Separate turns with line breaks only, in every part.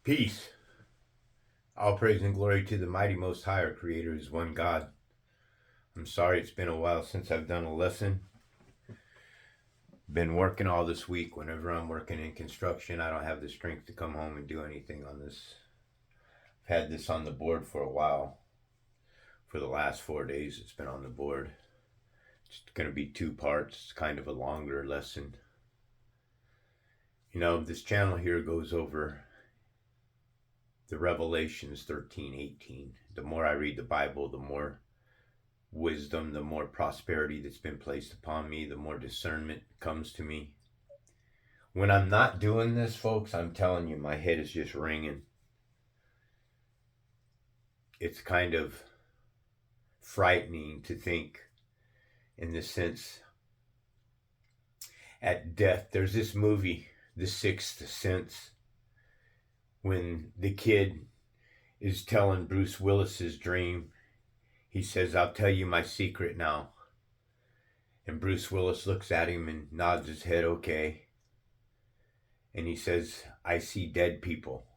Peace. All praise and glory to the mighty Most High, our Creator is one God. I'm sorry it's been a while since I've done a lesson. Been working all this week. Whenever I'm working in construction, I don't have the strength to come home and do anything on this. I've had this on the board for a while. For the last 4 days, it's been on the board. It's going to be 2 parts. It's kind of a longer lesson. You know, this channel here goes over the Revelations 13:18. The more I read the Bible, the more wisdom, the more prosperity that's been placed upon me, the more discernment comes to me. When I'm not doing this, folks, I'm telling you, my head is just ringing. It's kind of frightening to think, in the sense, at death. There's this movie, The Sixth Sense, when the kid is telling Bruce Willis's dream. He says, "I'll tell you my secret now." And Bruce Willis looks at him and nods his head, okay. And he says, "I see dead people."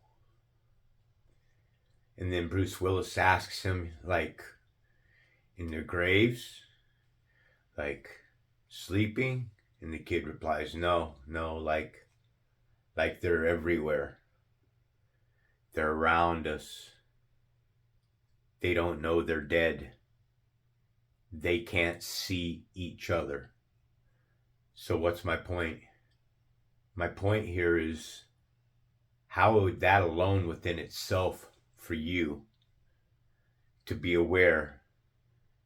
And then Bruce Willis asks him, like, in their graves? Like, sleeping? And the kid replies, no, like they're everywhere. They're around us. They don't know they're dead. They can't see each other. So what's my point? My point here is, how would that alone within itself, for you to be aware,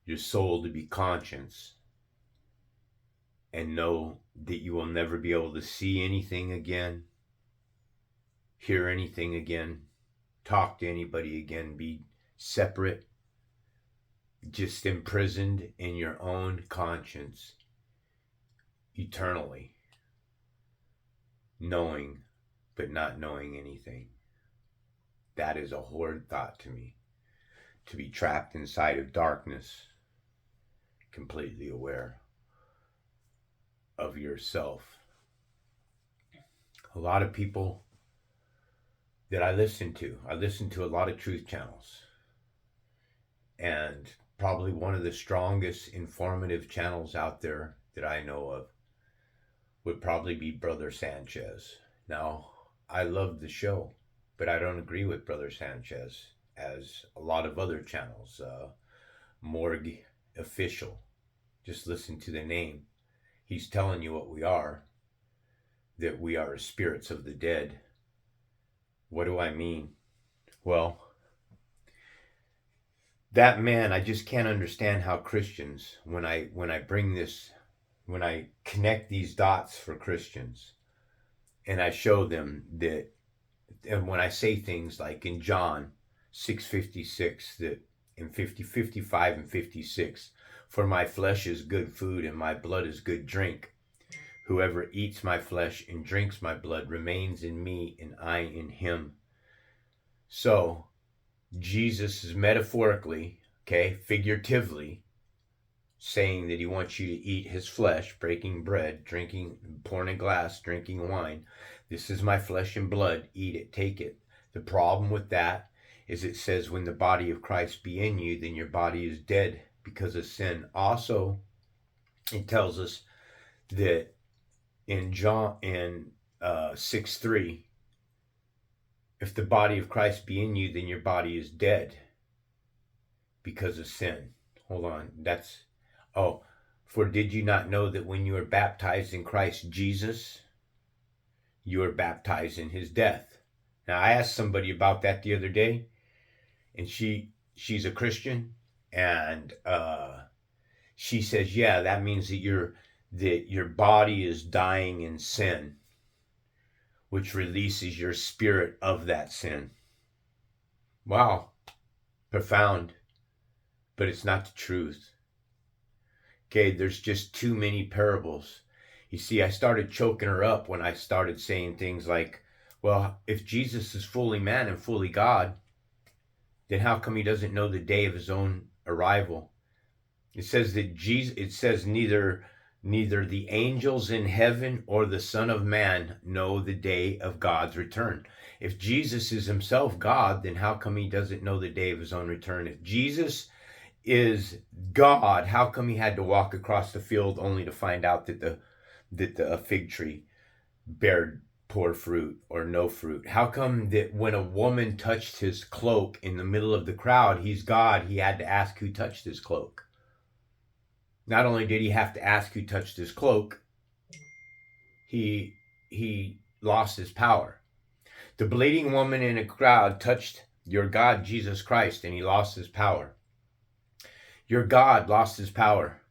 your soul to be conscious, and know that you will never be able to see anything again, hear anything again, talk to anybody again, be separate, just imprisoned in your own conscience eternally, knowing but not knowing anything. That is a horrid thought to me. To be trapped inside of darkness, completely aware of yourself. A lot of people that I listen to a lot of truth channels. And probably one of the strongest informative channels out there that I know of would probably be Brother Sanchez. Now, I love the show, but I don't agree with Brother Sanchez, as a lot of other channels. Morgue Official. Just listen to the name. He's telling you what we are, that we are spirits of the dead. What do I mean? Well, that man, I just can't understand how Christians, when I bring this, when I connect these dots for Christians, and I show them that, and when I say things like in John 6:56, that in 55 and 56, "For my flesh is good food and my blood is good drink. Whoever eats my flesh and drinks my blood remains in me and I in him." So Jesus is metaphorically, okay, figuratively, saying that he wants you to eat his flesh, breaking bread, drinking, pouring a glass, drinking wine. This is my flesh and blood. Eat it, take it. The problem with that is it says, when the body of Christ be in you, then your body is dead because of sin. Also, it tells us that in John 6:3, if the body of Christ be in you, then your body is dead because of sin. Hold on. For did you not know that when you are baptized in Christ Jesus, you are baptized in his death? Now, I asked somebody about that the other day, and she's a Christian, and she says, yeah, that means that your body is dying in sin, which releases your spirit of that sin. Wow, profound, but it's not the truth. Okay, there's just too many parables. You see, I started choking her up when I started saying things like, well, if Jesus is fully man and fully God, then how come he doesn't know the day of his own arrival? It says that Jesus, it says neither Neither the angels in heaven or the Son of Man know the day of God's return. If Jesus is himself God, then how come he doesn't know the day of his own return? If Jesus is God, how come he had to walk across the field only to find out that the fig tree bared poor fruit or no fruit? How come that when a woman touched his cloak in the middle of the crowd, he's God, he had to ask who touched his cloak? Not only did he have to ask who touched his cloak, he lost his power. The bleeding woman in a crowd touched your God, Jesus Christ, and he lost his power. Your God lost his power.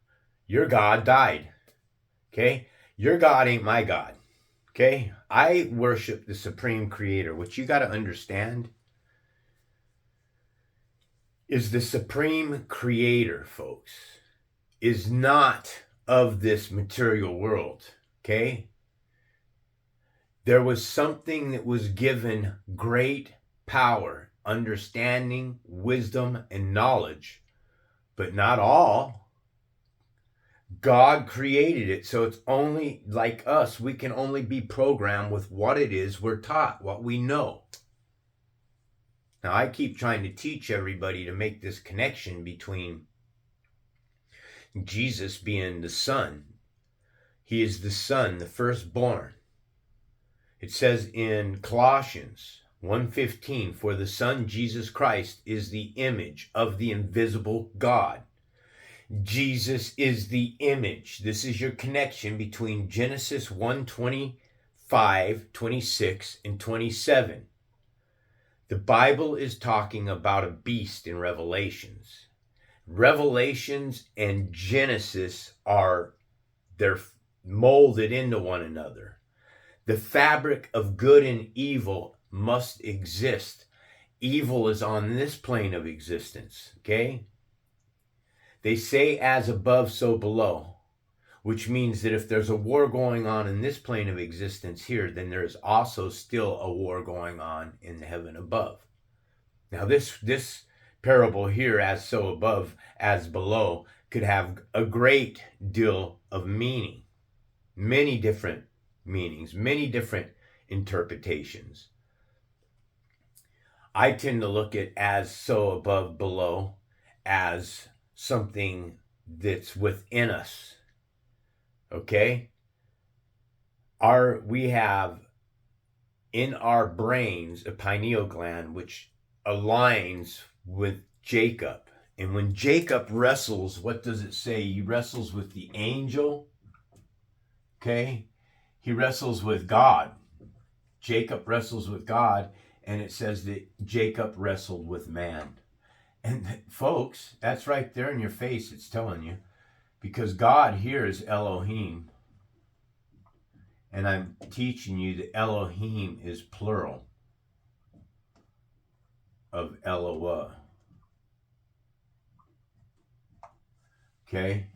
Your God died. Okay? Your God ain't my God. Okay? I worship the supreme creator. What you got to understand is the supreme creator, folks, is not of this material world. Okay? There was something that was given great power, understanding, wisdom, and knowledge, but not all. God created it, so it's only like us. We can only be programmed with what it is we're taught, what we know. Now, I keep trying to teach everybody to make this connection between Jesus being the Son. He is the Son, the firstborn. It says in Colossians 1:15, for the Son, Jesus Christ, is the image of the invisible God. Jesus is the image. This is your connection between Genesis 1:25, 26, and 27. The Bible is talking about a beast in Revelations. Revelations and Genesis they're molded into one another. The fabric of good and evil must exist. Evil is on this plane of existence, okay? They say as above, so below, which means that if there's a war going on in this plane of existence here, then there's also still a war going on in the heaven above. Now, this parable here, as so above, as below, could have a great deal of meaning, many different meanings, many different interpretations. I tend to look at as so above, below as something that's within us. Okay? We have in our brains a pineal gland which aligns with Jacob. And when Jacob wrestles, what does it say? He wrestles with the angel. Okay? He wrestles with God. Jacob wrestles with God, and it says that Jacob wrestled with man. And folks, that's right there in your face, it's telling you. Because God here is Elohim. And I'm teaching you that Elohim is plural of Eloah. Okay?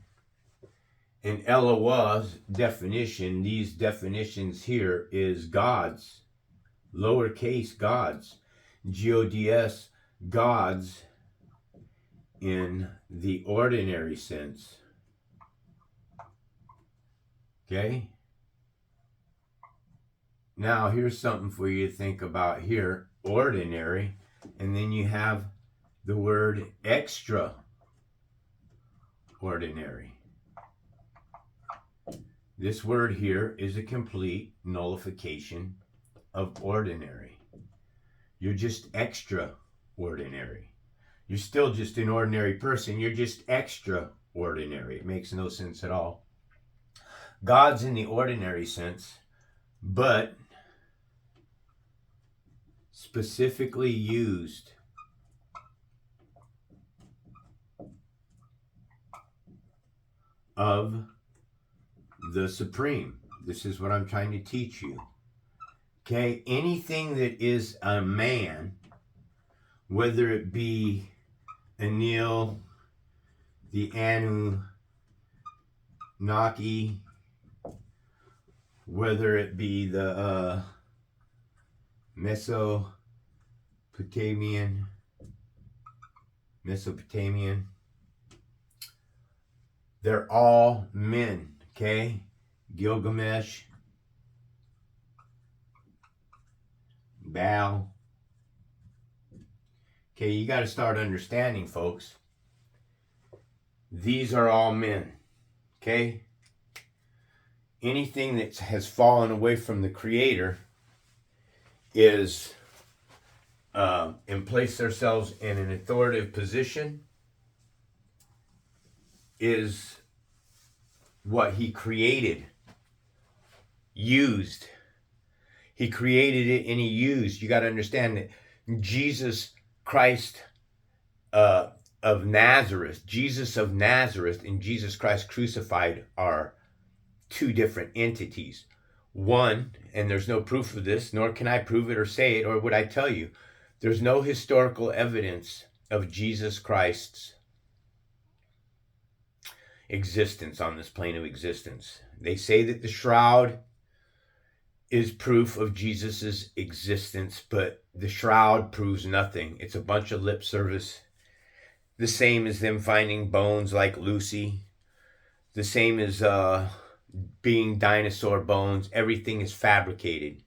In Eloah's definition, these definitions here is gods, lowercase gods, G-O-D-S, gods in the ordinary sense. Okay? Now, here's something for you to think about here. Ordinary. And then you have the word extraordinary. This word here is a complete nullification of ordinary. You're just extraordinary. You're still just an ordinary person. You're just extraordinary. It makes no sense at all. God's in the ordinary sense, but specifically used of the supreme. This is what I'm trying to teach you. Okay, anything that is a man, whether it be Anil, the Anunnaki, whether it be the Mesopotamian, they're all men, Okay, Gilgamesh, Baal. Okay, you got to start understanding, folks. These are all men. Okay? Anything that has fallen away from the Creator is and place themselves in an authoritative position is what He created, used. He created it and He used. You got to understand that Jesus Christ of Nazareth, Jesus of Nazareth and Jesus Christ crucified are two different entities. One, and there's no proof of this, nor can I prove it or say it, or would I tell you, there's no historical evidence of Jesus Christ's existence on this plane of existence. They say that the shroud is proof of Jesus's existence, but the shroud proves nothing. It's a bunch of lip service. The same as them finding bones like Lucy. The same as being dinosaur bones. Everything is fabricated.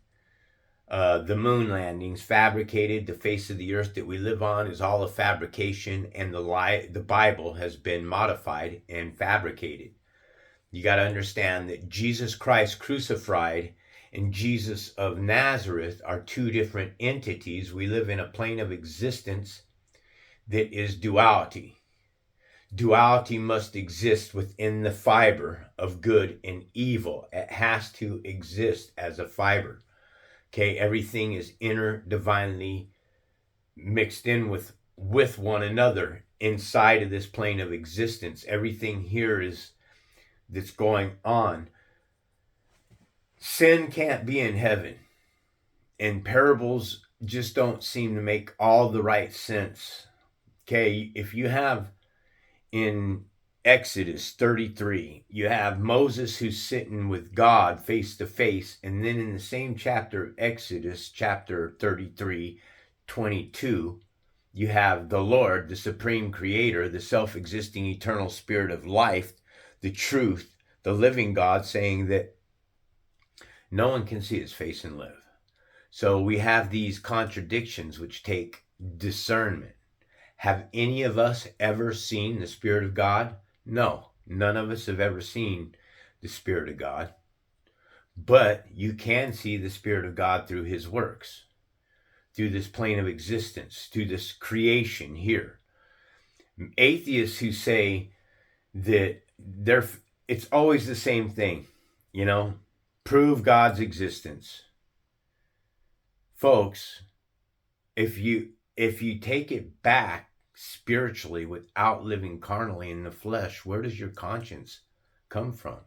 The moon landings fabricated. The face of the earth that we live on is all a fabrication, and the Bible has been modified and fabricated. You got to understand that Jesus Christ crucified and Jesus of Nazareth are two different entities. We live in a plane of existence that is duality. Duality must exist within the fiber of good and evil. It has to exist as a fiber. Okay, everything is divinely mixed in with one another inside of this plane of existence. Everything here is that's going on. Sin can't be in heaven, and parables just don't seem to make all the right sense. Okay, if you have in Exodus 33, you have Moses who's sitting with God face to face, and then in the same chapter, Exodus chapter 33, 22, you have the Lord, the supreme creator, the self-existing eternal spirit of life, the truth, the living God, saying that no one can see his face and live. So we have these contradictions which take discernment. Have any of us ever seen the Spirit of God? No, none of us have ever seen the Spirit of God. But you can see the Spirit of God through His works, through this plane of existence, through this creation here. Atheists who say that it's always the same thing, prove God's existence. Folks, if you take it back spiritually without living carnally in the flesh, where does your conscience come from?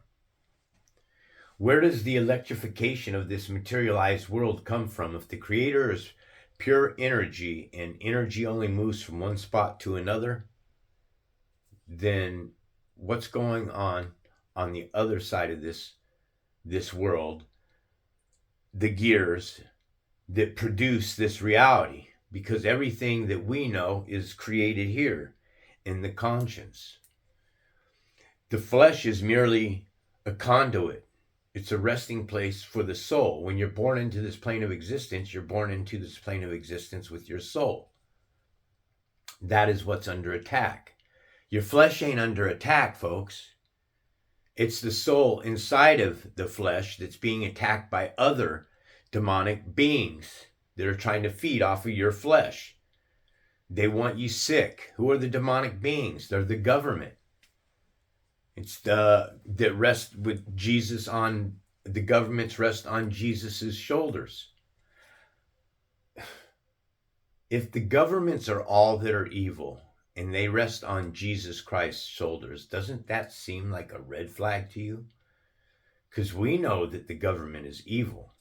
Where does the electrification of this materialized world come from? If the Creator is pure energy and energy only moves from one spot to another, then what's going on the other side of this world, the gears that produce this reality? Because everything that we know is created here in the conscience. The flesh is merely a conduit. It's a resting place for the soul. When you're born into this plane of existence, you're born into this plane of existence with your soul. That is what's under attack. Your flesh ain't under attack, folks. It's the soul inside of the flesh that's being attacked by other demonic beings that are trying to feed off of your flesh. They want you sick. Who are the demonic beings? They're the government. It's that rest with Jesus on, the governments rest on Jesus's shoulders. If the governments are all that are evil and they rest on Jesus Christ's shoulders, doesn't that seem like a red flag to you? Because we know that the government is evil.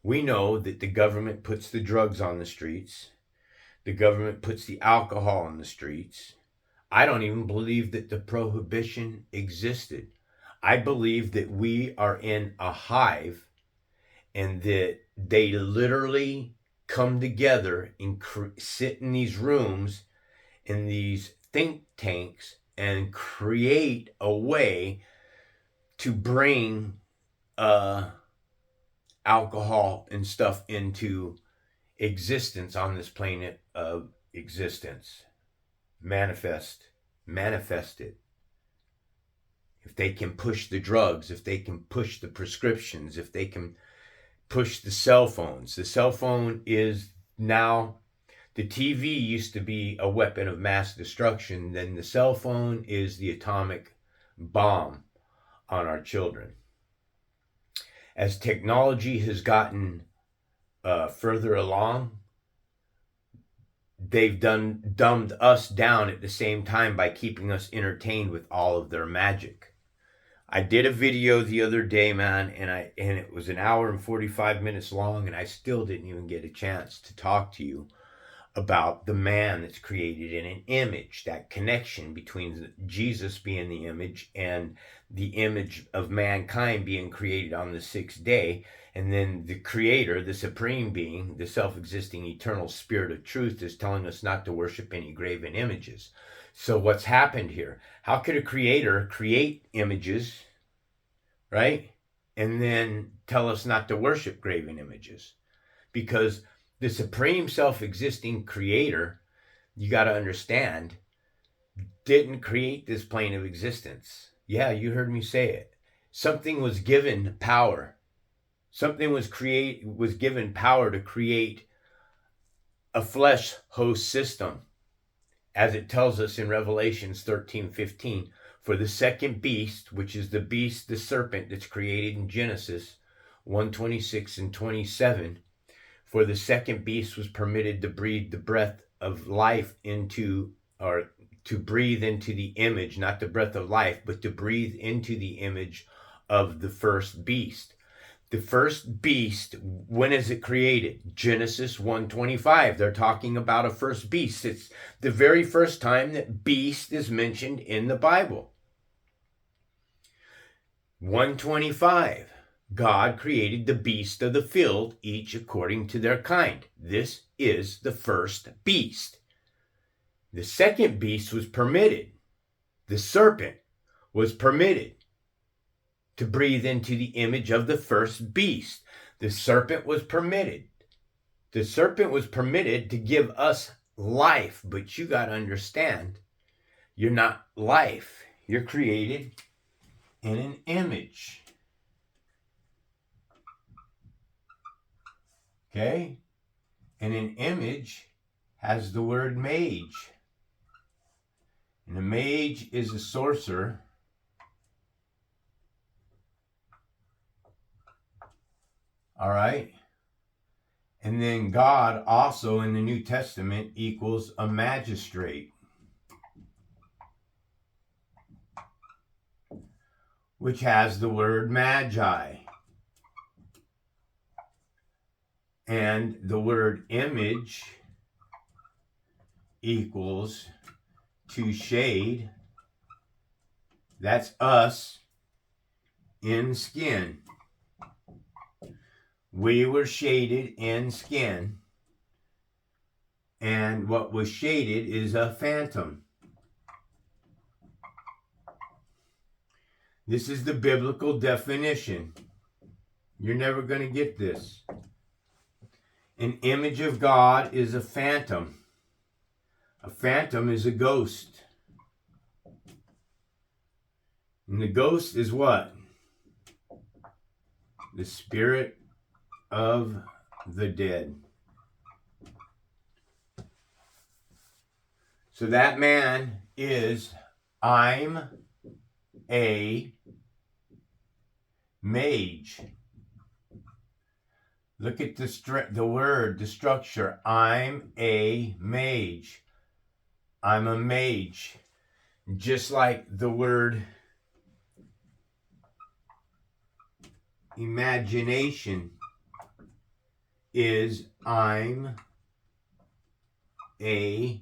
We know that the government puts the drugs on the streets. The government puts the alcohol on the streets. I don't even believe that the prohibition existed. I believe that we are in a hive and that they literally come together and sit in these rooms, in these think tanks, and create a way to bring alcohol and stuff into existence on this plane of existence. Manifest it. If they can push the drugs, if they can push the prescriptions, if they can push the cell phones. The cell phone is now, the TV used to be a weapon of mass destruction. Then the cell phone is the atomic bomb on our children. As technology has gotten further along, they've dumbed us down at the same time by keeping us entertained with all of their magic. I did a video the other day, man, and it was an hour and 45 minutes long, and I still didn't even get a chance to talk to you about the man that's created in an image, that connection between Jesus being the image and the image of mankind being created on the sixth day. And then the creator, the supreme being, the self-existing eternal spirit of truth, is telling us not to worship any graven images. So what's happened here? How could a creator create images, right? And then tell us not to worship graven images? Because the supreme self-existing creator, you got to understand, didn't create this plane of existence. Yeah, you heard me say it. Something was given power. Something was given power to create a flesh host system, as it tells us in Revelations 13:15. For the second beast, which is the beast, the serpent that's created in Genesis 1:26 and 27, for the second beast was permitted to breathe the breath of life into, or to breathe into the image, not the breath of life, but to breathe into the image of the first beast. The first beast, when is it created? Genesis 1:25. They're talking about a first beast. It's the very first time that beast is mentioned in the Bible. 1:25. God created the beasts of the field, each according to their kind. This is the first beast. The second beast was permitted. The serpent was permitted to breathe into the image of the first beast. The serpent was permitted. The serpent was permitted to give us life, but you got to understand, you're not life. You're created in an image. Okay? And an image has the word mage. And a mage is a sorcerer. All right? And then God also in the New Testament equals a magistrate, which has the word magi. And the word image equals to shade. That's us in skin. We were shaded in skin. And what was shaded is a phantom. This is the biblical definition. You're never going to get this. An image of God is a phantom. A phantom is a ghost. And the ghost is what? The spirit of the dead. So that man is, I'm a mage. Look at the word, the structure. I'm a mage. I'm a mage. Just like the word imagination is, I'm a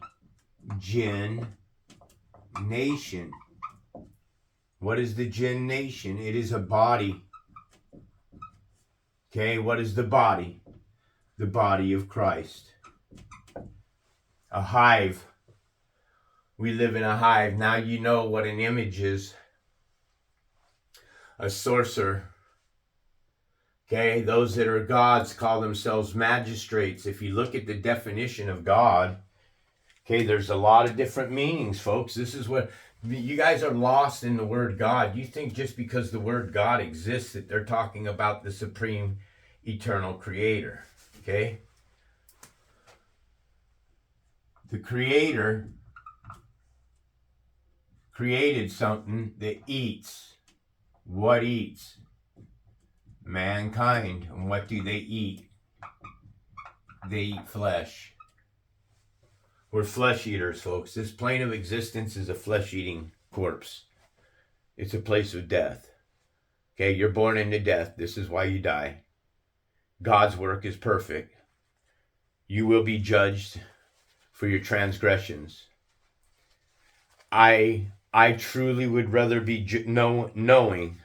jinn nation. What is the jinn nation? It is a body. Okay, what is the body? The body of Christ. A hive. We live in a hive. Now you know what an image is. a sorcerer. Okay, those that are gods call themselves magistrates. If you look at the definition of God, okay, there's a lot of different meanings, folks. This is what you guys are lost in the word God. You think just because the word God exists that they're talking about the supreme eternal creator. Okay? The creator created something that eats. What eats? Mankind. And what do they eat? They eat flesh. We're flesh eaters, folks. This plane of existence is a flesh-eating corpse. It's a place of death. Okay, you're born into death. This is why you die. God's work is perfect. You will be judged for your transgressions. I truly would rather be knowing,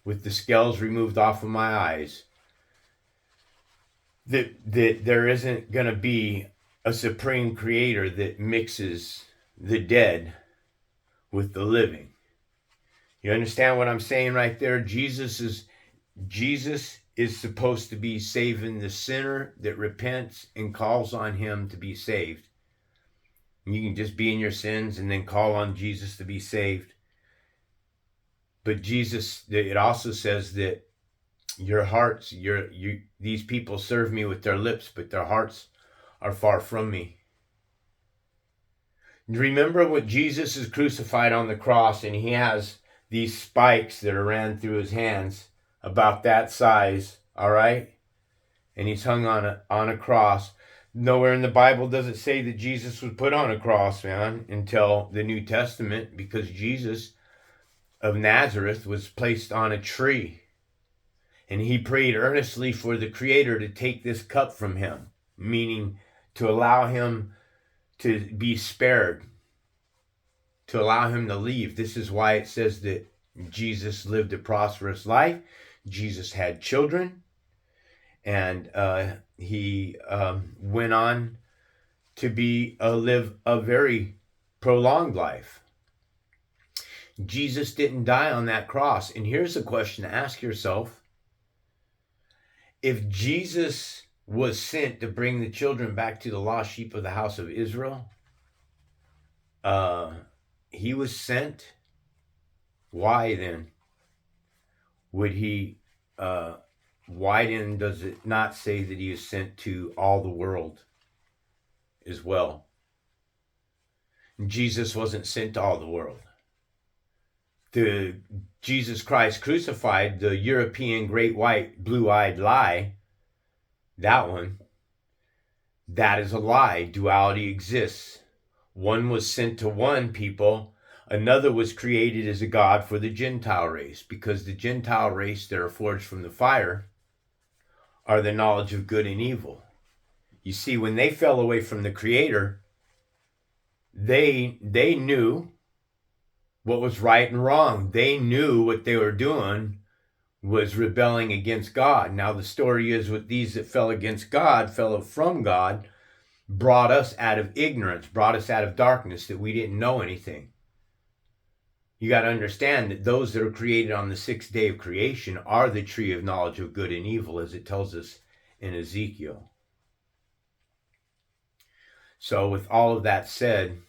with the scales removed off of my eyes, that there isn't going to be a supreme creator that mixes the dead with the living. You understand what I'm saying right there? Jesus is supposed to be saving the sinner that repents and calls on him to be saved. You can just be in your sins and then call on Jesus to be saved. But Jesus, it also says that your hearts, these people serve me with their lips, but their hearts are far from me. Remember when Jesus is crucified on the cross and he has these spikes that are ran through his hands, about that size, all right? And he's hung on a cross. Nowhere in the Bible does it say that Jesus was put on a cross, man, until the New Testament, because Jesus of Nazareth was placed on a tree. And he prayed earnestly for the Creator to take this cup from him, meaning to allow him to be spared, to allow him to leave. This is why it says that Jesus lived a prosperous life. Jesus had children, and he went on to live a very prolonged life. Jesus didn't die on that cross. And here's a question to ask yourself. If Jesus was sent to bring the children back to the lost sheep of the house of Israel, he was sent. Why then would he, why then does it not say that he is sent to all the world as well? Jesus wasn't sent to all the world. The Jesus Christ crucified, the European great white blue-eyed lie, that one, that is a lie. Duality exists. One was sent to one people, another was created as a god for the Gentile race, because the Gentile race that are forged from the fire are the knowledge of good and evil. You see, when they fell away from the Creator, they knew what was right and wrong. They knew what they were doing was rebelling against God. Now the story is, with these that fell against God, fell from God, brought us out of ignorance, brought us out of darkness, that we didn't know anything. You got to understand that those that are created on the sixth day of creation are the tree of knowledge of good and evil, as it tells us in Ezekiel. So with all of that said,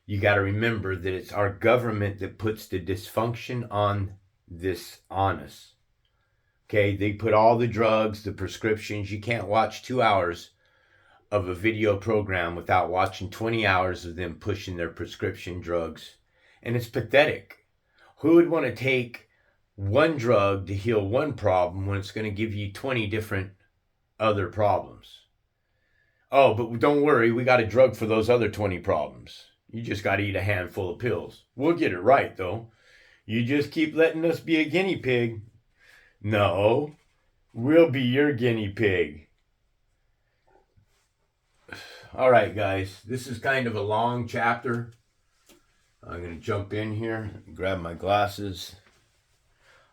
you got to remember that it's our government that puts the dysfunction on us. Okay, they put all the drugs, the prescriptions. You can't watch 2 hours of a video program without watching 20 hours of them pushing their prescription drugs. And it's pathetic. Who would want to take one drug to heal one problem when it's going to give you 20 different other problems? Oh, but don't worry, we got a drug for those other 20 problems. You just got to eat a handful of pills. We'll get it right, though. You just keep letting us be a guinea pig. No, we'll be your guinea pig. All right, guys, this is kind of a long chapter. I'm going to jump in here and grab my glasses.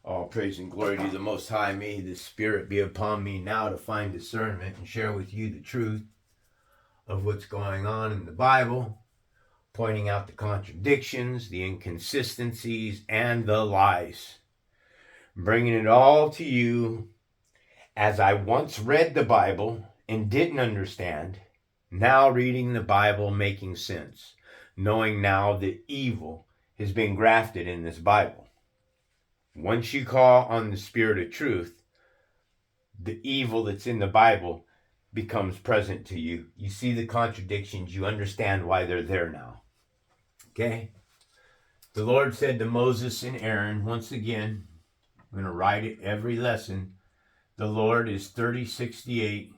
All praise and glory to the Most High. May the Spirit be upon me now to find discernment and share with you the truth of what's going on in the Bible, pointing out the contradictions, the inconsistencies, and the lies. bringing it all to you as I once read the Bible and didn't understand, now reading the Bible making sense, knowing now that evil has been grafted in this Bible. Once you call on the Spirit of truth, the evil that's in the Bible becomes present to you. You see the contradictions, you understand why they're there now. Okay? The Lord said to Moses and Aaron, once again, I'm going to write it every lesson. The Lord is 3068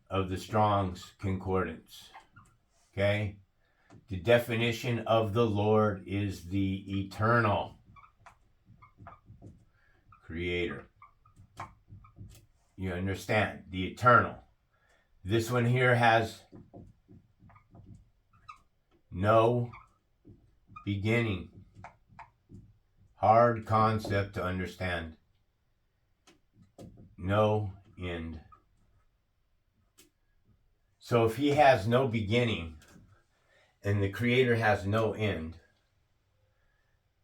of the Strong's Concordance. Okay? The definition of the Lord is the eternal creator. You understand? The eternal. This one here has no beginning. Hard concept to understand. No end. So if he has no beginning and the creator has no end,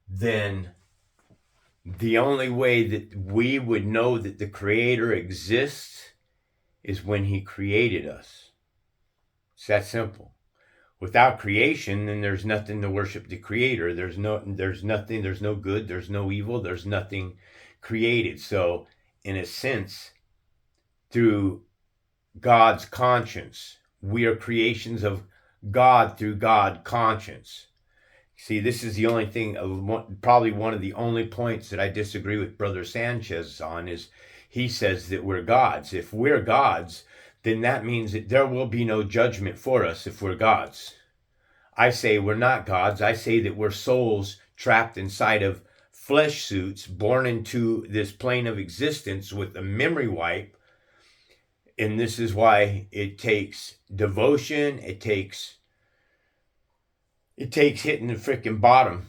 then the only way that we would know that the creator exists is when he created us. It's that simple. Without creation, then there's nothing to worship the creator. There's nothing, there's no good, there's no evil, there's nothing created. So in a sense, through God's conscience, we are creations of God through God conscience. See, this is the only thing, probably one of the only points that I disagree with Brother Sanchez on is he says that we're gods. If we're gods, then that means that there will be no judgment for us if we're gods. I say we're not gods. I say that we're souls trapped inside of flesh suits, born into this plane of existence with a memory wipe. And this is why it takes devotion. It takes hitting the freaking bottom.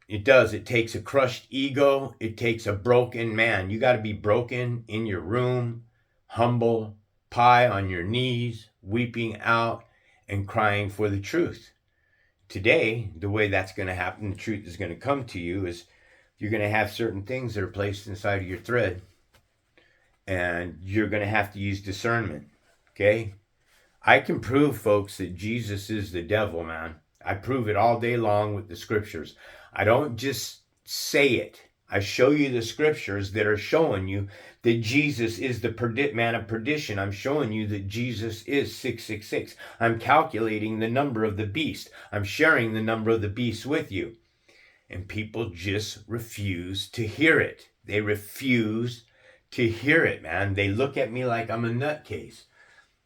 It does. It takes a crushed ego. It takes a broken man. You got to be broken in your room, humble, pie on your knees, weeping out and crying for the truth. Today, the way that's going to happen, the truth is going to come to you, is you're going to have certain things that are placed inside of your thread, and you're going to have to use discernment. Okay? I can prove, folks, that Jesus is the devil, man. I prove it all day long with the scriptures. I don't just say it. I show you the scriptures that are showing you that Jesus is the man of perdition. I'm showing you that Jesus is 666. I'm calculating the number of the beast. I'm sharing the number of the beast with you. And people just refuse to hear it. They refuse to hear it, man. They look at me like I'm a nutcase.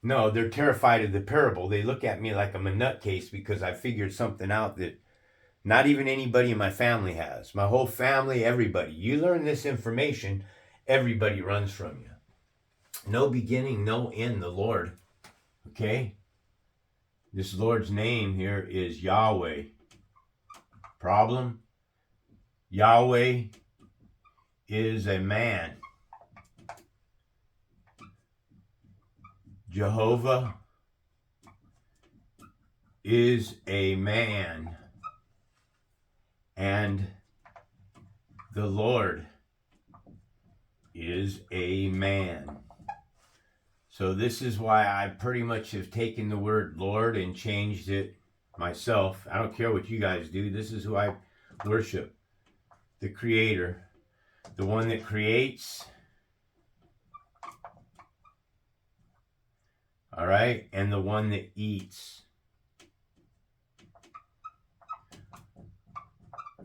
No, they're terrified of the parable. They look at me like I'm a nutcase because I figured something out that not even anybody in my family has. My whole family, everybody. You learn this information, everybody runs from you. No beginning, no end, the Lord. Okay? This Lord's name here is Yahweh. Problem? Yahweh is a man. Jehovah is a man. And the Lord is a man. So this is why I pretty much have taken the word Lord and changed it myself. I don't care what you guys do. This is who I worship. The Creator. The one that creates. All right? And the one that eats.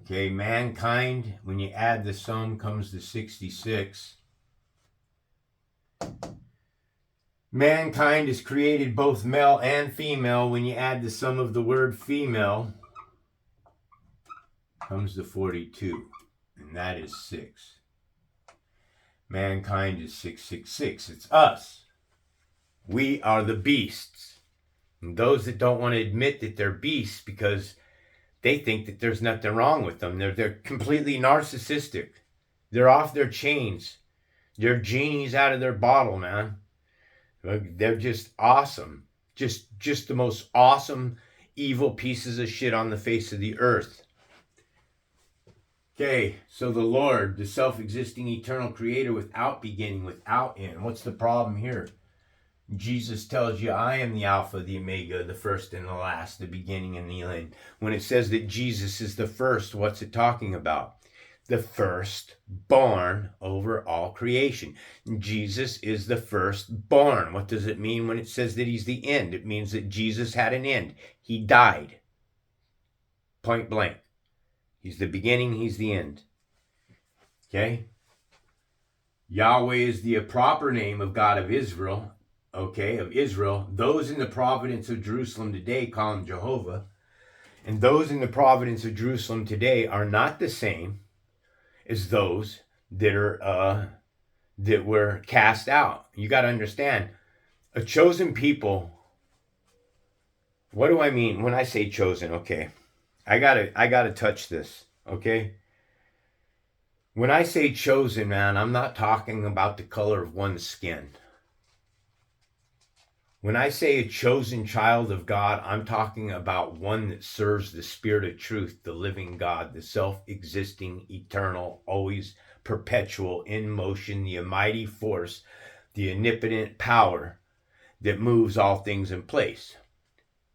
Okay, mankind, when you add the sum, comes to 66. Mankind is created both male and female. When you add the sum of the word female, comes to 42. And that is 6. Mankind is 666. It's us. We are the beasts. And those that don't want to admit that they're beasts because they think that there's nothing wrong with them. They're completely narcissistic. They're off their chains. They're genies out of their bottle, man. They're just awesome. Just the most awesome, evil pieces of shit on the face of the earth. Okay, so the Lord, the self-existing eternal creator without beginning, without end. What's the problem here? Jesus tells you, I am the Alpha, the Omega, the first and the last, the beginning and the end. When it says that Jesus is the first, what's it talking about? The firstborn over all creation. Jesus is the firstborn. What does it mean when it says that he's the end? It means that Jesus had an end. He died. Point blank. He's the beginning, he's the end. Okay? Yahweh is the proper name of God of Israel. Okay, of Israel. Those in the providence of Jerusalem today call him Jehovah. And those in the providence of Jerusalem today are not the same as those that were cast out. You got to understand, a chosen people. What do I mean when I say chosen? Okay, I gotta touch this. Okay, when I say chosen, man, I'm not talking about the color of one's skin. When I say a chosen child of God, I'm talking about one that serves the Spirit of truth, the living God, the self-existing, eternal, always perpetual, in motion, the almighty force, the omnipotent power that moves all things in place.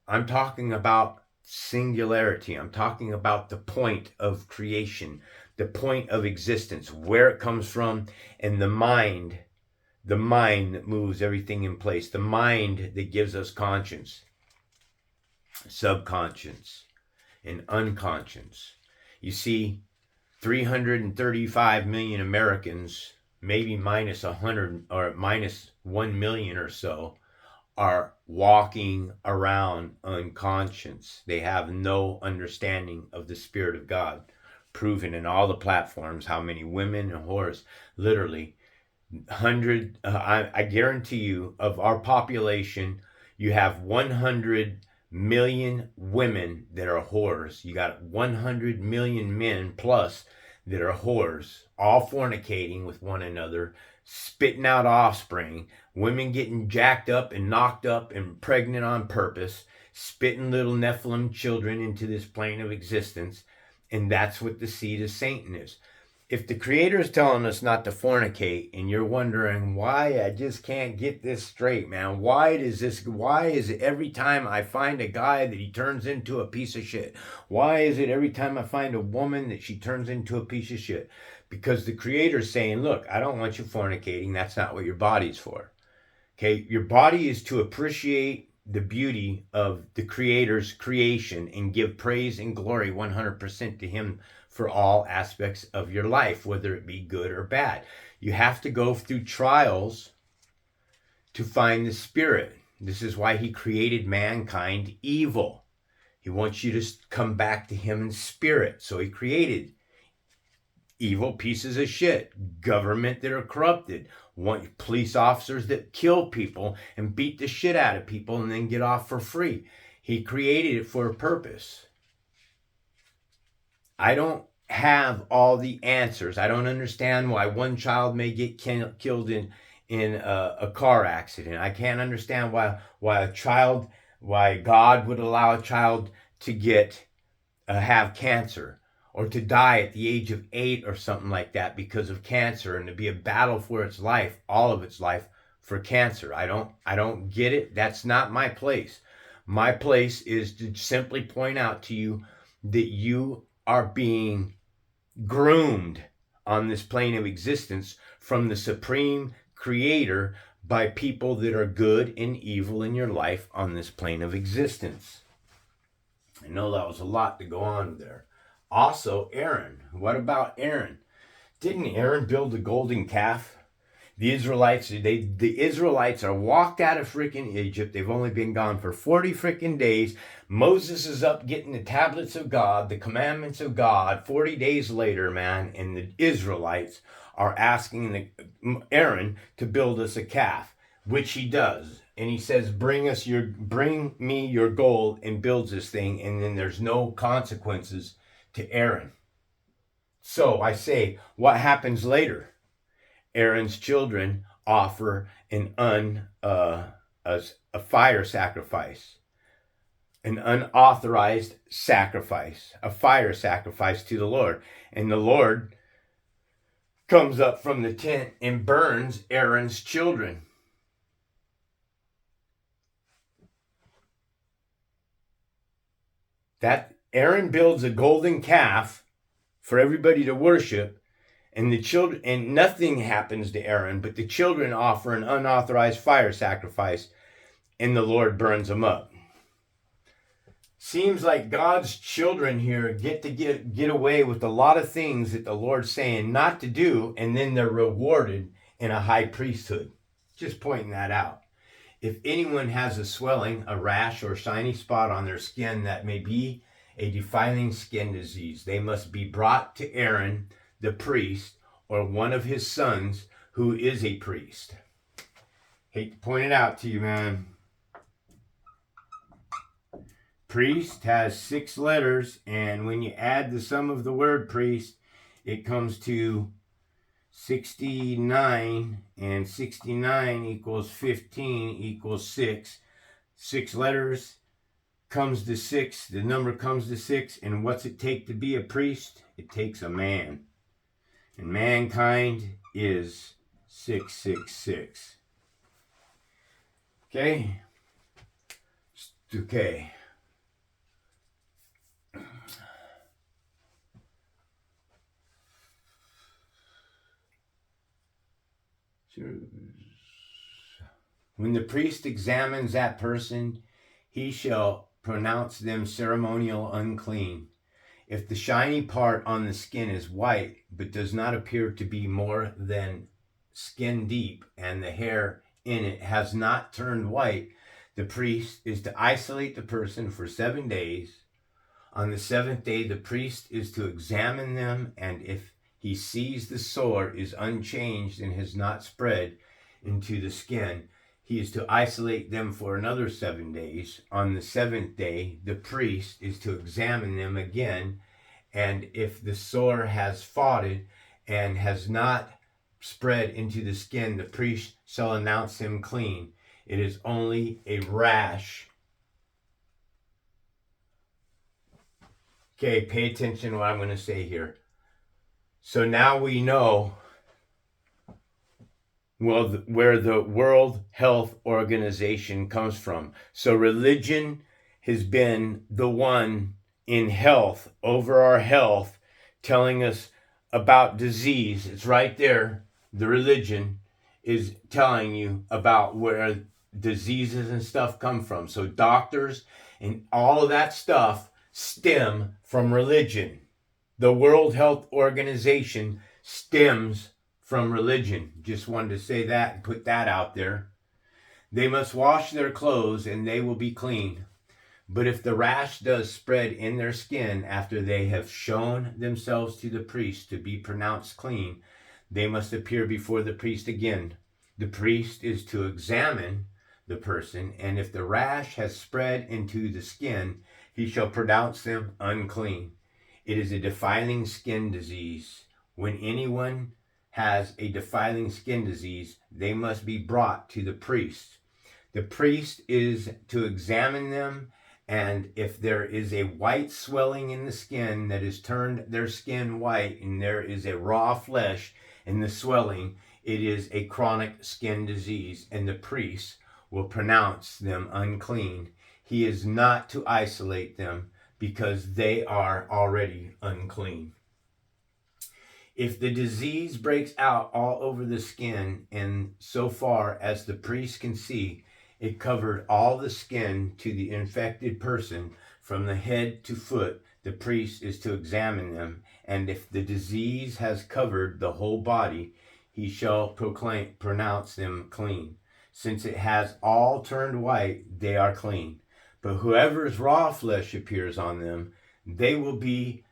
I'm talking about singularity. I'm talking about the point of creation, the point of existence, where it comes from, and the mind that moves everything in place, the mind that gives us conscience, subconscious, and unconscious. You see, 335 million Americans, maybe minus 100 or minus 1 million or so, are walking around unconscious. They have no understanding of the Spirit of God. Proven in all the platforms how many women and whores, literally, I guarantee you, of our population, you have 100 million women that are whores. You got 100 million men plus that are whores, all fornicating with one another, spitting out offspring, women getting jacked up and knocked up and pregnant on purpose, spitting little Nephilim children into this plane of existence. And that's what the seed of Satan is. If the Creator is telling us not to fornicate, and you're wondering why, I just can't get this straight, man. Why is it every time I find a guy that he turns into a piece of shit? Why is it every time I find a woman that she turns into a piece of shit? Because the Creator's saying, look, I don't want you fornicating. That's not what your body's for. Okay, your body is to appreciate the beauty of the Creator's creation and give praise and glory 100% to Him for all aspects of your life, whether it be good or bad. You have to go through trials to find the Spirit. This is why He created mankind evil. He wants you to come back to Him in spirit. So He created evil pieces of shit, government that are corrupted, police officers that kill people and beat the shit out of people and then get off for free. He created it for a purpose. I don't have all the answers. I don't understand why one child may get killed in a car accident. I can't understand why God would allow a child to have cancer, or to die at the age of 8 or something like that because of cancer, and to be a battle for its life, all of its life, for cancer. I don't get it. That's not my place. My place is to simply point out to you that you are being groomed on this plane of existence from the supreme creator by people that are good and evil in your life on this plane of existence. I know that was a lot to go on there. Also, Aaron. What about Aaron? Didn't Aaron build the golden calf? The Israelites are walked out of freaking Egypt. They've only been gone for 40 freaking days. Moses is up getting the tablets of God, the commandments of God, 40 days later, man, and the Israelites are asking Aaron to build us a calf, which he does. And he says, bring me your gold, and builds this thing, and then there's no consequences to Aaron. So I say, what happens later? Aaron's children offer a fire sacrifice. an unauthorized sacrifice, a fire sacrifice to the Lord. And the Lord comes up from the tent and burns Aaron's children. That Aaron builds a golden calf for everybody to worship, and the children, and nothing happens to Aaron, but the children offer an unauthorized fire sacrifice, and the Lord burns them up. Seems like God's children here get away with a lot of things that the Lord's saying not to do, and then they're rewarded in a high priesthood. Just pointing that out. If anyone has a swelling, a rash, or shiny spot on their skin that may be a defiling skin disease, they must be brought to Aaron, the priest, or one of his sons who is a priest. Hate to point it out to you, man. Priest has 6 letters, and when you add the sum of the word priest, it comes to 69, and 69 equals 15 equals 6. 6 letters comes to 6. The number comes to 6. And what's it take to be a priest? It takes a man. And mankind is 666. Okay? Okay. When the priest examines that person, he shall pronounce them ceremonial unclean. If the shiny part on the skin is white, but does not appear to be more than skin deep, and the hair in it has not turned white, the priest is to isolate the person for 7 days. On the 7th day, the priest is to examine them, and if he sees the sore is unchanged and has not spread into the skin, he is to isolate them for another 7 days. On the 7th day, the priest is to examine them again, and if the sore has faded and has not spread into the skin, the priest shall announce him clean. It is only a rash. Okay, pay attention to what I'm going to say here. So now we know where the World Health Organization comes from. So religion has been the one in health, over our health, telling us about disease. It's right there. The religion is telling you about where diseases and stuff come from. So doctors and all of that stuff stem from religion. The World Health Organization stems from religion. Just wanted to say that and put that out there. They must wash their clothes and they will be clean. But if the rash does spread in their skin after they have shown themselves to the priest to be pronounced clean, they must appear before the priest again. The priest is to examine the person, and if the rash has spread into the skin, he shall pronounce them unclean. It is a defiling skin disease. When anyone has a defiling skin disease, they must be brought to the priest. The priest is to examine them, and if there is a white swelling in the skin that has turned their skin white, and there is a raw flesh in the swelling, it is a chronic skin disease, and the priest will pronounce them unclean. He is not to isolate them, because they are already unclean. If the disease breaks out all over the skin, and so far as the priest can see, it covered all the skin to the infected person from the head to foot, the priest is to examine them, and if the disease has covered the whole body, he shall pronounce them clean. Since it has all turned white, they are clean. But whoever's raw flesh appears on them, they will be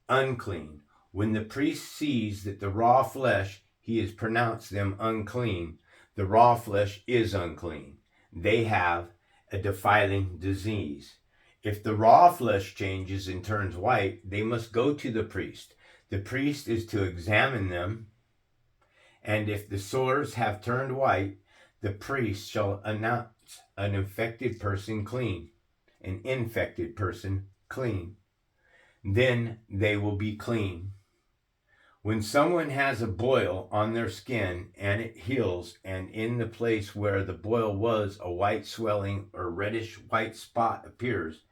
unclean. When the priest sees that the raw flesh, he has pronounced them unclean. The raw flesh is unclean. They have a defiling disease. If the raw flesh changes and turns white, they must go to the priest. The priest is to examine them, and if the sores have turned white, the priest shall announce an infected person clean. an infected person clean. Then they will be clean. When someone has a boil on their skin and it heals, and in the place where the boil was a white swelling or reddish white spot appears,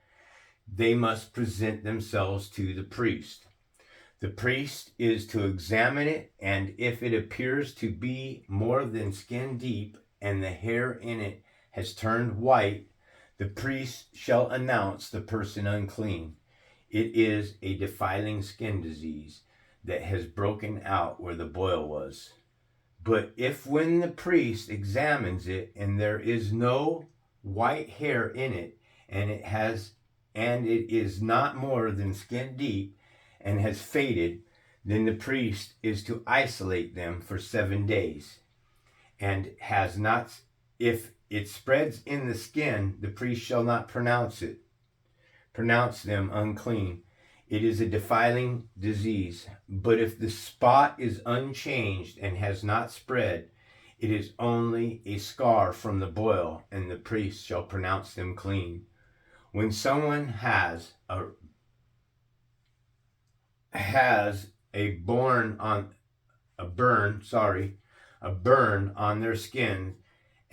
they must present themselves to the priest. The priest is to examine it, and if it appears to be more than skin deep and the hair in it has turned white, the priest shall announce the person unclean. It is a defiling skin disease that has broken out where the boil was. But if when the priest examines it and there is no white hair in it, and it is not more than skin deep and has faded, then the priest is to isolate them for 7 days. And has not, if it spreads in the skin, the priest shall not pronounce them unclean. It is a defiling disease. But if the spot is unchanged and has not spread, it is only a scar from the boil, and the priest shall pronounce them clean. When someone has a burn on their skin,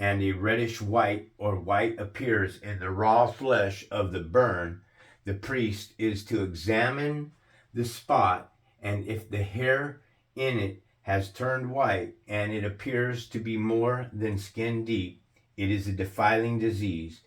and a reddish white or white appears in the raw flesh of the burn, the priest is to examine the spot, and if the hair in it has turned white and it appears to be more than skin deep, it is a defiling disease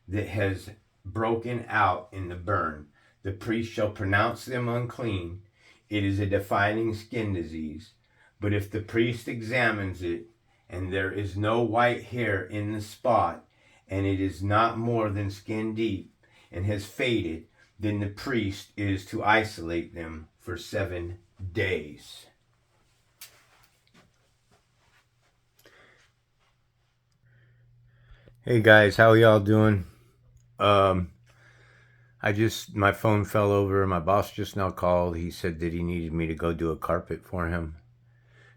that has broken out in the burn. The priest shall pronounce them unclean. It is a defiling skin disease. But if the priest examines it, and there is no white hair in the spot, and it is not more than skin deep and has faded, then the priest is to isolate them for 7 days. Hey guys, how y'all doing? My phone fell over. My boss just now called. He said that he needed me to go do a carpet for him.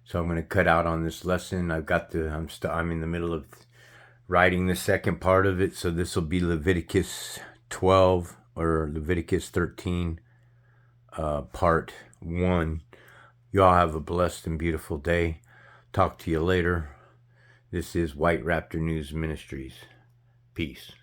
So I'm going to cut out on this lesson. I'm in the middle of writing the second part of it. So this will be Leviticus 12 or Leviticus 13, part 1. You all have a blessed and beautiful day. Talk to you later. This is White Raptor News Ministries. Peace.